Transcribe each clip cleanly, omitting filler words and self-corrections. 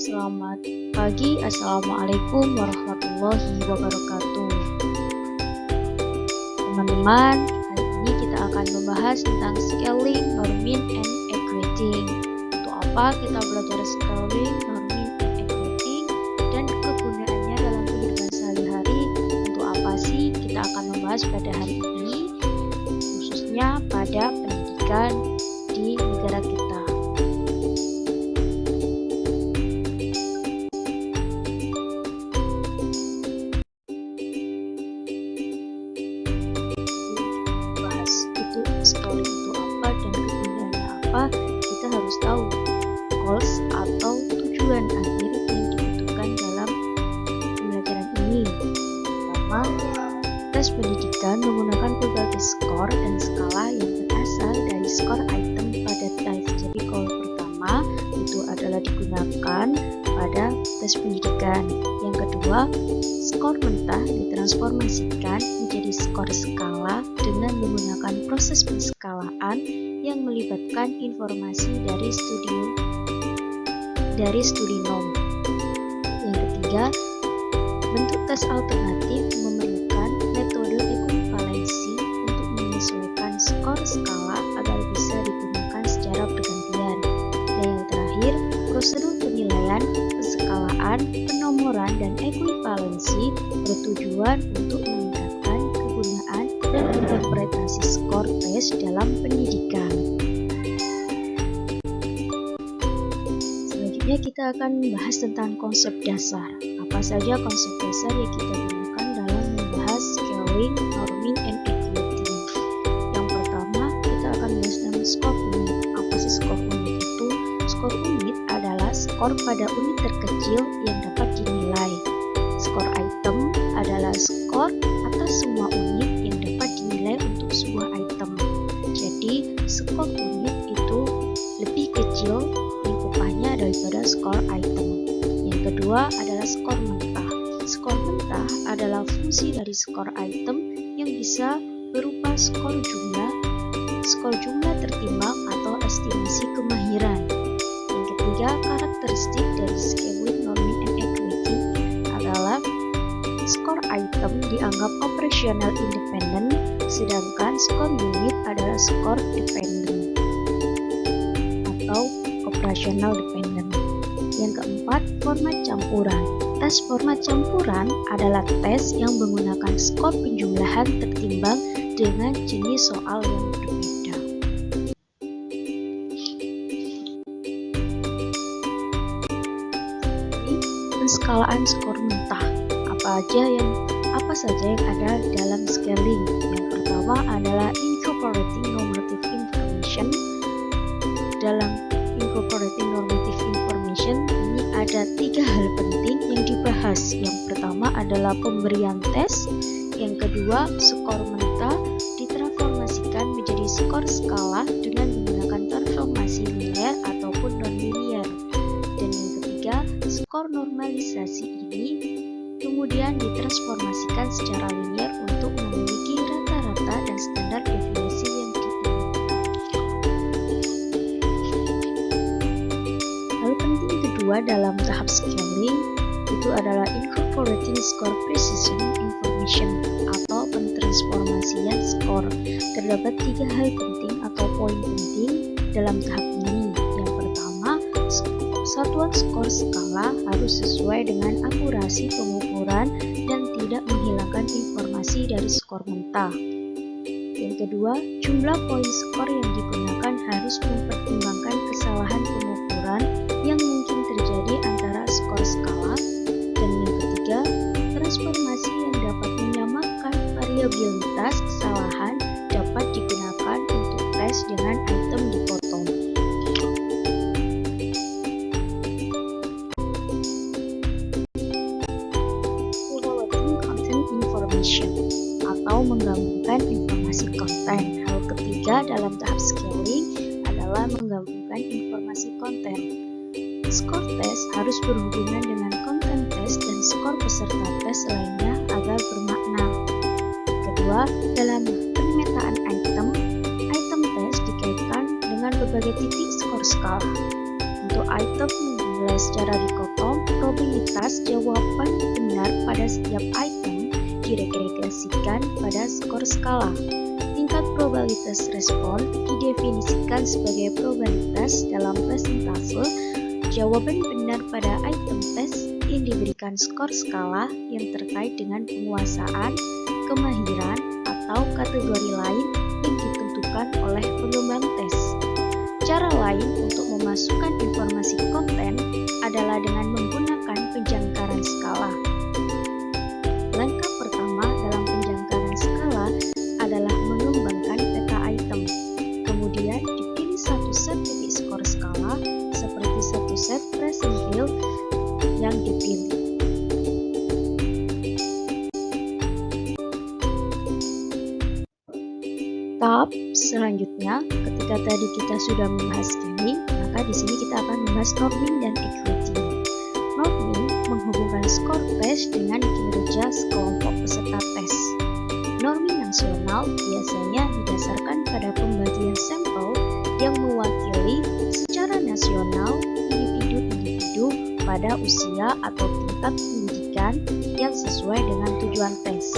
Selamat pagi, Assalamualaikum warahmatullahi wabarakatuh. Teman-teman, hari ini kita akan membahas tentang scaling, norming, and equating. Untuk apa kita belajar scaling, norming, and equating, dan kegunaannya dalam kehidupan sehari-hari? Untuk apa sih kita akan membahas pada hari ini, khususnya pada pendidikan di negara kita. Scaling itu apa dan kegunaannya apa, kita harus tahu goals atau tujuan akhir yang dibutuhkan dalam pembelajaran ini. Pertama, tes pendidikan menggunakan berbagai skor dan skala yang berasal dari skor item pada tes. Jadi goal pertama itu adalah digunakan pada tes pendidikan. Yang kedua, skor mentah ditransformasikan menjadi skor skala dengan menggunakan proses penskalaan yang melibatkan informasi dari studi norm. Yang ketiga, bentuk tes alternatif memerlukan metode ekuivalensi untuk menyesuaikan skor skala agar bisa digunakan secara bergantian. Dan yang terakhir, prosedur penilaian, penskalaan, penomoran, dan ekuivalensi bertujuan untuk meningkatkan kegunaan dan interpretasi skor tes dalam pendidikan. Selanjutnya kita akan membahas tentang konsep dasar. Apa saja konsep dasar yang kita gunakan dalam membahas scaling, norming, and equating. Yang pertama, kita akan membahas tentang skor unit. Apa sih skor unit itu? Skor unit adalah skor pada unit terkecil yang dapat dinilai. Skor item adalah skor atas semua unit yang dapat dinilai untuk sebuah item. Jadi, skor unit itu lebih kecil lingkupannya daripada skor item. Yang kedua adalah skor mentah. Skor mentah adalah fungsi dari skor item yang bisa berupa skor jumlah tertimbang atau estimasi kemahiran. Yang ketiga, karakteristik dari scaling, norming, and equating adalah skor item dianggap operational independent, sedangkan skor unit adalah skor dependent atau operational dependent. Yang keempat, format campuran. Tes format campuran adalah tes yang menggunakan skor penjumlahan tertimbang dengan jenis soal yang berbeda. Penskalaan skor mentah. Apa saja yang ada dalam scaling? Yang pertama adalah incorporating normative information. Dalam incorporating normative information ini ada 3 hal penting yang dibahas. Yang pertama adalah pemberian tes. Yang kedua, skor mentah ditransformasikan menjadi skor skala dengan menggunakan transformasi linear ataupun non-linear. Dan yang ketiga, skor normalisasi ini kemudian ditransformasikan secara linear untuk memiliki rata-rata dan standar deviasi yang diinginkan. Hal penting kedua dalam tahap scaling itu adalah incorporating score precision information atau pentransformasian skor. Terdapat 3 hal penting atau poin penting dalam tahap ini. Yang pertama, satuan skor skala harus sesuai dengan akurasi pengukuran dan tidak menghilangkan informasi dari skor mentah. Yang kedua, jumlah poin skor yang digunakan harus mempertimbangkan kesalahan pengukuran yang mungkin terjadi antara skor skala. Dan yang ketiga, transformasi yang dapat menyamakan variabilitas kesalahan dapat digunakan untuk tes dengan item dipotong. Atau menggabungkan informasi konten. Hal ketiga dalam tahap scaling adalah menggabungkan informasi konten. Skor tes harus berhubungan dengan konten tes dan skor peserta tes lainnya agar bermakna. Kedua, dalam pemetaan item tes dikaitkan dengan berbagai titik skor skala. Untuk item adalah secara dikotom, probabilitas jawaban benar pada setiap item diregregasikan pada skor skala. Tingkat probabilitas respon didefinisikan sebagai probabilitas dalam persentase jawaban benar pada item tes yang diberikan skor skala yang terkait dengan penguasaan, kemahiran, atau kategori lain yang ditentukan oleh pengembang tes. Cara lain untuk memasukkan informasi konten adalah dengan menggunakan penjangkaran skala. Langkah pertama dalam penjangkaran skala adalah mengembangkan peta item. Kemudian dipilih satu set titik skor skala seperti satu set percentile yang dipilih. Tahap selanjutnya, ketika tadi kita sudah membahas scaling, maka di sini kita akan membahas norming dan equating. Norming menghubungkan skor tes dengan kinerja sekelompok peserta tes. Norming nasional biasanya didasarkan pada pembagian sampel yang mewakili secara nasional individu-individu pada usia atau tingkat pendidikan yang sesuai dengan tujuan tes.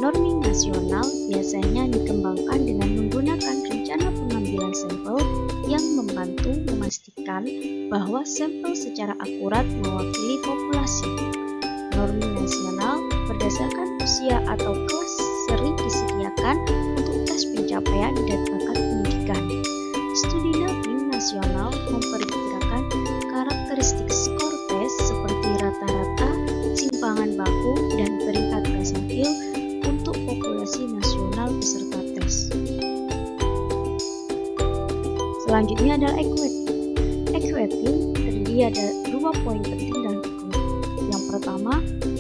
Norming nasional biasanya dikembangkan dengan menggunakan rencana pengambilan sampel yang membantu memastikan bahwa sampel secara akurat mewakili populasi. Norming nasional berdasarkan usia atau kelas sering disediakan untuk tes pencapaian dan bakat pendidikan. Studi norming nasional memperkirakan karakteristik skor tes seperti rata-rata, simpangan baku, dan peringkat persentil untuk populasi nasional peserta tes. Selanjutnya adalah equating. Equating terdiri ada 2 poin penting dalam equating. Yang pertama,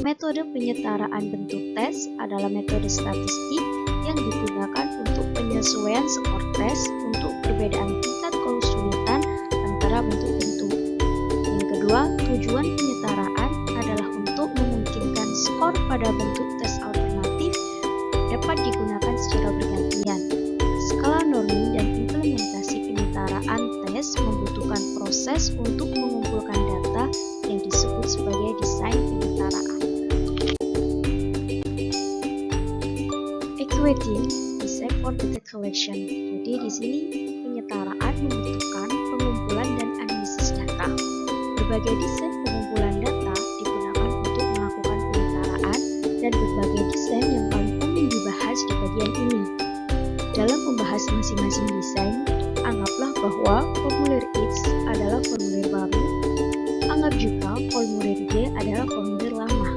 metode penyetaraan bentuk tes adalah metode statistik yang digunakan untuk penyesuaian skor tes untuk perbedaan tingkat kesulitan antara bentuk-bentuk. Yang kedua, tujuan penyetaraan adalah untuk memungkinkan skor pada bentuk tes alternatif dapat digunakan secara bergantian. Skala norming dan implementasi penyetaraan tes membutuhkan proses untuk mengumpulkan data yang disebut sebagai desain penyetaraan. Equating design for data collection. Jadi di sini penyetaraan membutuhkan pengumpulan dan analisis data. Berbagai desain pengumpulan data digunakan untuk melakukan penyetaraan dan berbagai desain yang paling umum dibahas di bagian ini. Dalam membahas masing-masing desain, anggaplah bahwa formulir X adalah formulir baru, anggap juga formulir Y adalah formulir lama,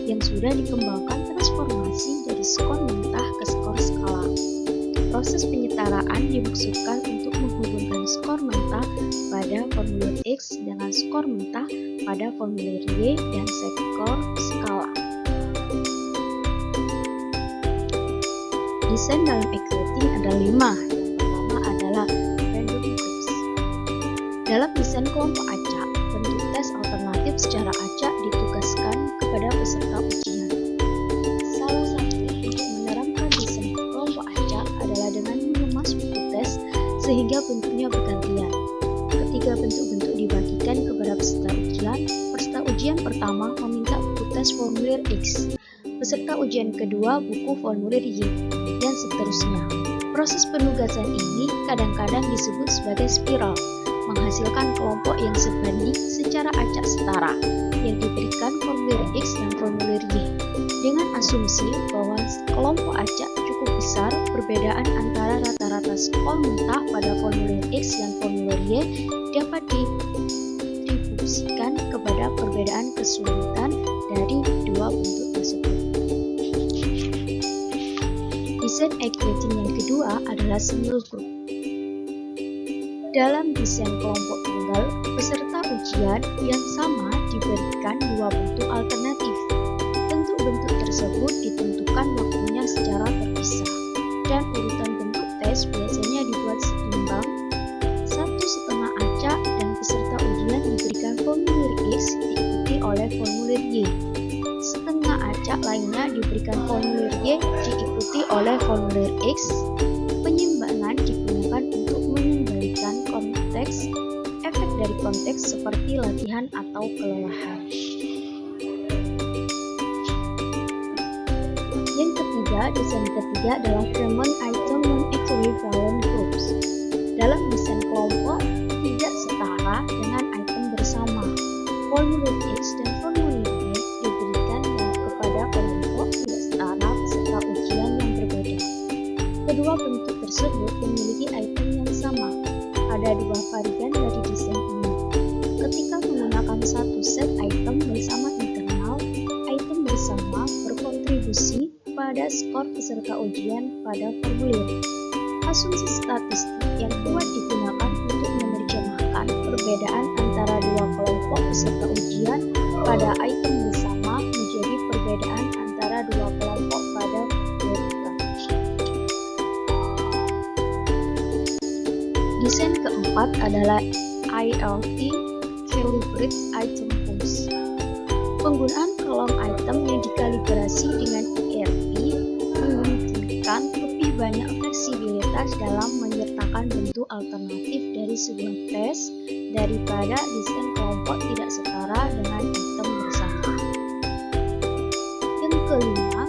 yang sudah dikembangkan transformasi dari skor mentah ke skor skala. Proses penyetaraan dimaksudkan untuk menghubungkan skor mentah pada formulir X dengan skor mentah pada formulir Y dan skor skala. Desain dalam equating ada 5. Yang pertama adalah random groups. Dalam desain kelompok acak, bentuk tes alternatif secara acak ditugaskan kepada peserta ujian. Salah satu untuk menerapkan desain kelompok acak adalah dengan mengemas buku tes sehingga bentuknya bergantian. Ketika bentuk-bentuk dibagikan kepada peserta ujian pertama meminta buku tes formulir X, peserta ujian kedua buku formulir Y, dan seterusnya. Proses penugasan ini kadang-kadang disebut sebagai spiral, menghasilkan kelompok yang sebanding secara acak setara, yang diberikan formulir X dan formulir Y. Dengan asumsi bahwa kelompok acak cukup besar, perbedaan antara rata-rata skor mentah pada formulir X dan formulir Y dapat didistribusikan kepada perbedaan kesulitan dari dua bentuk tersebut. Desain equating yang kedua adalah single group. Dalam desain kelompok tunggal, peserta ujian yang sama diberikan dua bentuk alternatif. Bentuk-bentuk tersebut ditentukan waktunya secara terpisah, dan urutan bentuk tes biasanya dibuat seimbang. 1,5 acak dan peserta ujian diberikan formulir X diikuti oleh formulir Y. Setengah acak lainnya diberikan formulir Y diikuti oleh formulir X. Penyimbangan digunakan untuk mengendalikan konteks, efek dari konteks konteks seperti latihan atau kelelahan. Yang ketiga, desain ketiga adalah Fremont Item Non-Equivalent Groups. Dalam desain kelompok tidak setara dengan item bersama. Formulir X dan formulir Y diberikan kepada kelompok tidak setara peserta ujian yang berbeda. Kedua bentuk tersebut memiliki item yang sama. Ada dua varian dari desain ini. Ketika menggunakan satu set item bersama internal, item bersama berkontribusi pada skor peserta ujian pada formulir. Asumsi statistik yang kuat digunakan untuk menerjemahkan perbedaan antara dua kelompok peserta ujian pada item bersama menjadi perbedaan antara dua kelompok pada variabel. Desain keempat adalah ILT Calibrate Item Pools. Penggunaan kolom item yang dikalibrasi dengan IRT memungkinkan lebih banyak fleksibilitas dalam menyertakan bentuk alternatif dari sebuah tes daripada desain kelompok tidak setara dengan item bersama. Yang kelima,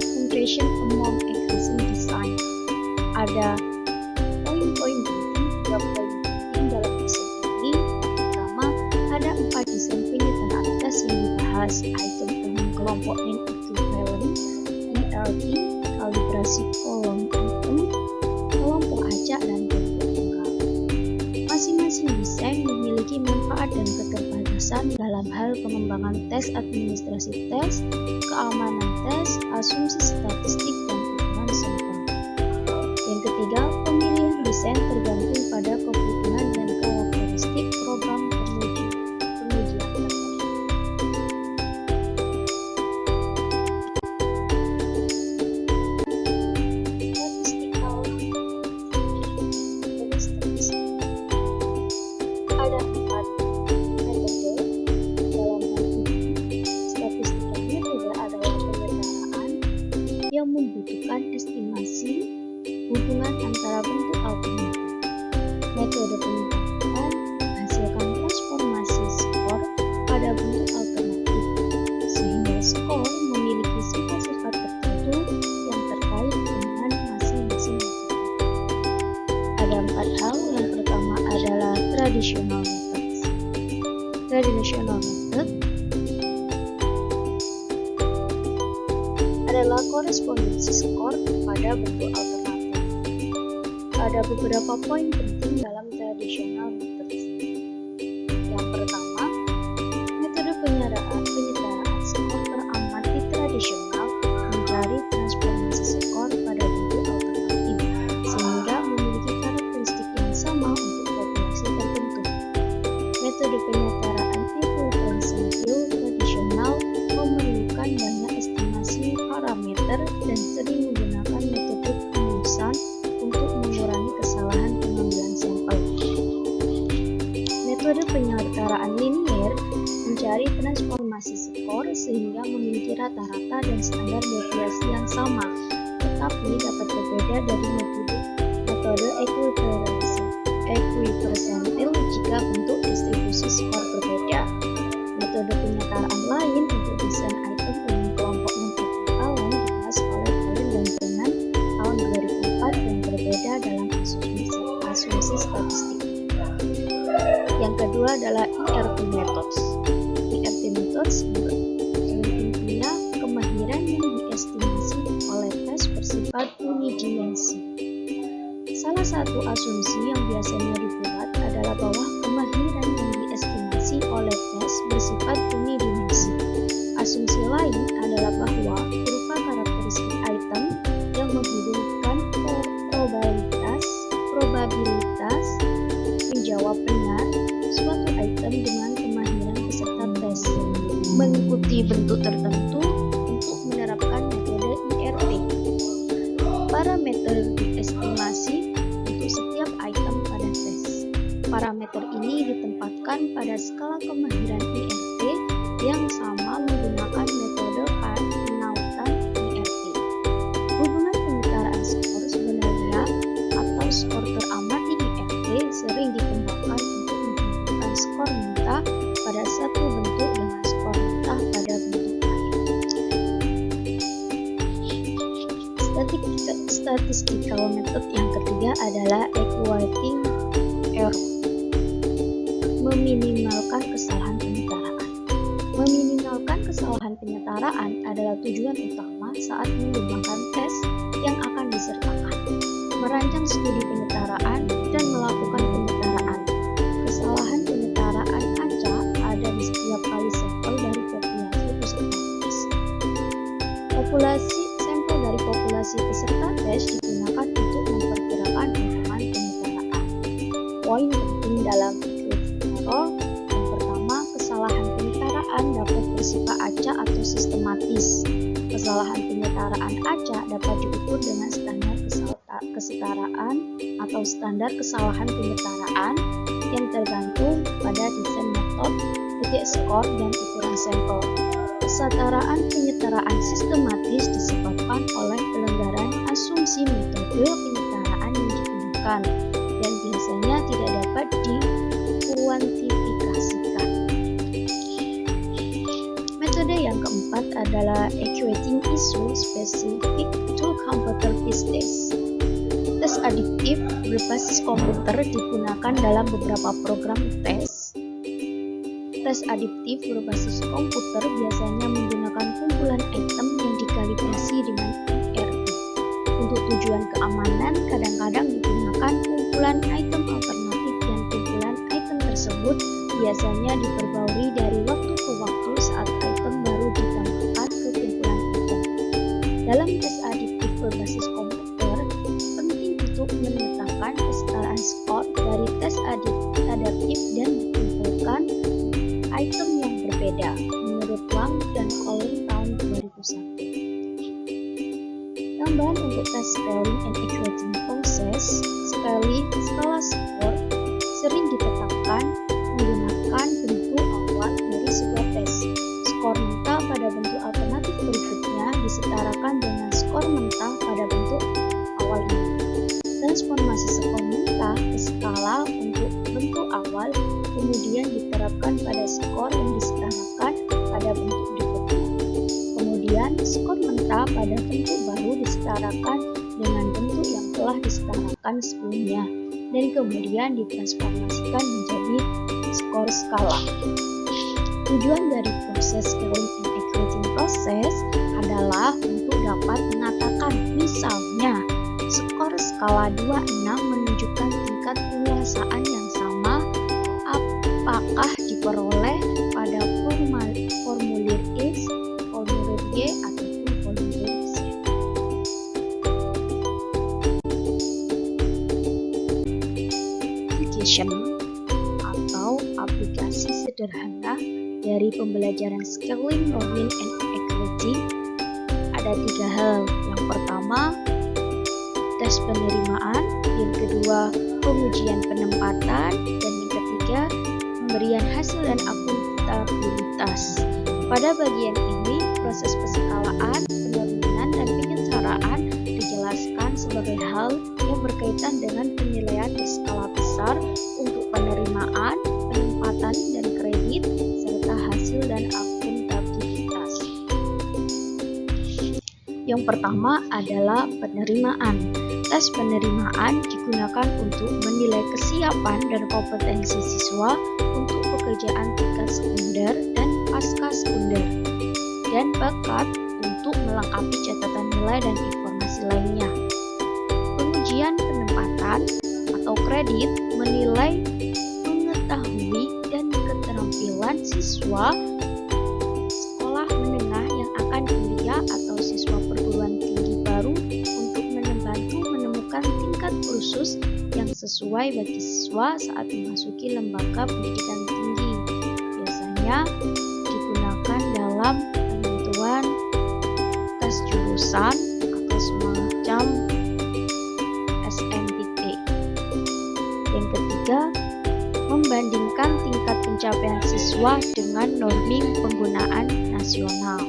comparison among existing design. Ada poin-poin penting, 3 poin penting dalam desain ini. Yang pertama, ada 4 desain penyetaraan tes yang dibahas, item dengan kelompok non-equivalent, IRT, kalibrasi kolom item, kelompok acak, dan kelompok tunggal. Masing-masing desain memiliki manfaat dan keterbatasan dalam hal pengembangan tes, administrasi tes, keamanan tes, asumsi statistik, dan ukuran sampel. Yang ketiga, pemilihan desain tergantung pada kebutuhan dan karakteristik program pengujian tertentu. Ada 4 metode dalam hal ini. Statistika metode adalah penyetaraan yang membutuhkan estimasi hubungan antara bentuk alternatif. Metode penyetaraan menghasilkan transformasi skor pada bentuk alternatif, sehingga skor memiliki sifat-sifat tertentu yang terkait dengan masing-masing metode. Ada 4 hal. Yang pertama adalah traditional methods. Traditional method adalah korespondensi skor pada bentuk alternatif. Ada beberapa poin penting dalam traditional methods. Yang pertama, metode penyetaraan skor teramati tradisional mencari transformasi skor pada bentuk alternatif, sehingga memiliki karakteristik yang sama untuk populasi tertentu. Metode penyetaraan equivalence tradisional memerlukan banyak estimasi parameter dan sering menggunakan metode pemutusan untuk mengurangi kesalahan pengambilan sampel. Metode penyetaraan linier mencari transformasi skor sehingga memiliki rata-rata dan standar deviasi yang sama, tetapi dapat berbeda dari metode equipercentile jika bentuk distribusi skor berbeda. Metode penyetaraan lain untuk desain item dengan kelompok non-equivalent dibahas oleh Colin dan Brennan tahun 2004 dan berbeda dalam asumsi statistik. Yang kedua adalah IRT methods. IRT methods intinya kemahiran yang diestimasi oleh tes bersifat unidimensi. Salah satu asumsi yang biasanya dibuat adalah bahwa kemahiran yang diestimasi oleh tes bersifat unidimensi. Asumsi lain adalah bahwa berupa karakteristik item yang menghubungkan probabilitas menjawab benar suatu item dengan kemahiran peserta tes mengikuti bentuk tertentu untuk menerapkan metode IRT. Parameter diestimasi untuk setiap item pada tes. Parameter ini ditempatkan pada skala kemahiran IRT yang sama menggunakan metode penautan IRT. Hubungan penyetaraan skor sebenarnya atau skor teramati IRT sering dikembangkan untuk menghubungkan skor mentah pada satu bentuk dengan skor mentah pada bentuk lain. Statistical method yang ketiga adalah equating error, meminimalkan kesalahan penyetaraan. Meminimalkan kesalahan penyetaraan adalah tujuan utama saat mengembangkan tes yang akan disertakan, merancang studi penyetaraan, dan melakukan penyetaraan. Kesalahan penyetaraan acak ada di setiap kali sampel dari populasi peserta tes. Sampel dari populasi peserta tes digunakan untuk memperkirakan hukuman penyetaraan. Poin penting dalam equating error: yang pertama, kesalahan penyetaraan dapat bersifat acak atau sistematis. Kesalahan penyetaraan acak dapat diukur dengan standar kesetaraan atau standar kesalahan penyetaraan yang tergantung pada desain metode, titik skor, dan ukuran sampel. Kesetaraan penyetaraan sistematis disebabkan oleh pelanggaran asumsi metode penyetaraan yang digunakan dan biasanya tidak dapat dikuantifikasikan. Metode yang keempat adalah equating issue specific to computer based test. Tes adiktif berbasis komputer digunakan dalam beberapa program tes. Tes adiktif berbasis komputer biasanya menggunakan kumpulan item yang dikalibrasi dengan IRB. Untuk tujuan keamanan, kadang-kadang digunakan kumpulan item alternatif dan kumpulan item tersebut biasanya diperbarui dari waktu ke waktu saat item baru ditambahkan ke kumpulan item. Dalam tes adiktif berbasis komputer, penting untuk menetapkan kesetaraan skor dari tes adaptif dan dikumpulkan item yang berbeda menurut Wang dan Collins tahun 2001. Tambahan untuk tes scaling and equating process, skala skor sering ditetapkan menggunakan bentuk awal dari sebuah tes. Skor mentah pada bentuk alternatif berikutnya disetarakan dengan skor mentah pada bentuk awal ini. Transformasi skor mentah ke skala untuk bentuk awal kemudian diterapkan pada skor yang disetarakan pada bentuk berikutnya. Kemudian skor mentah pada bentuk baru disetarakan dengan bentuk yang telah disetarakan sebelumnya dan kemudian ditransformasikan menjadi skor skala. Tujuan dari proses scaling and equating process adalah untuk dapat mengatakan misalnya skor skala 26 menunjukkan tingkat penguasaan yang sama apakah diperoleh pada formulir X, formulir Y, ataupun formulir Z. Application atau aplikasi sederhana dari pembelajaran scaling, learning, and equality ada 3 hal. Yang pertama, tes penerimaan, yang kedua, pengujian penempatan, dan yang ketiga, pemberian hasil dan akuntabilitas. Pada bagian ini, proses peskalaan, penerbitan, dan penyetaraan dijelaskan sebagai hal yang berkaitan dengan penilaian berskala besar untuk penerimaan, penempatan, dan kredit, serta hasil dan akuntabilitas. Yang pertama adalah penerimaan. Tes penerimaan digunakan untuk menilai kesiapan dan kompetensi siswa untuk pekerjaan tingkat sekunder dan pasca sekunder, dan bakat untuk melengkapi catatan nilai dan informasi lainnya. Pengujian penempatan atau kredit menilai mengetahui dan keterampilan siswa sekolah menengah yang akan kuliah atau siswa perguruan tinggi baru untuk membantu menemukan tingkat kursus yang sesuai bagi siswa saat memasuki lembaga pendidikan tinggi. Biasanya digunakan dalam penentuan tes jurusan atau semacam SNMPT. Yang ketiga, membandingkan tingkat pencapaian siswa dengan norming penggunaan nasional.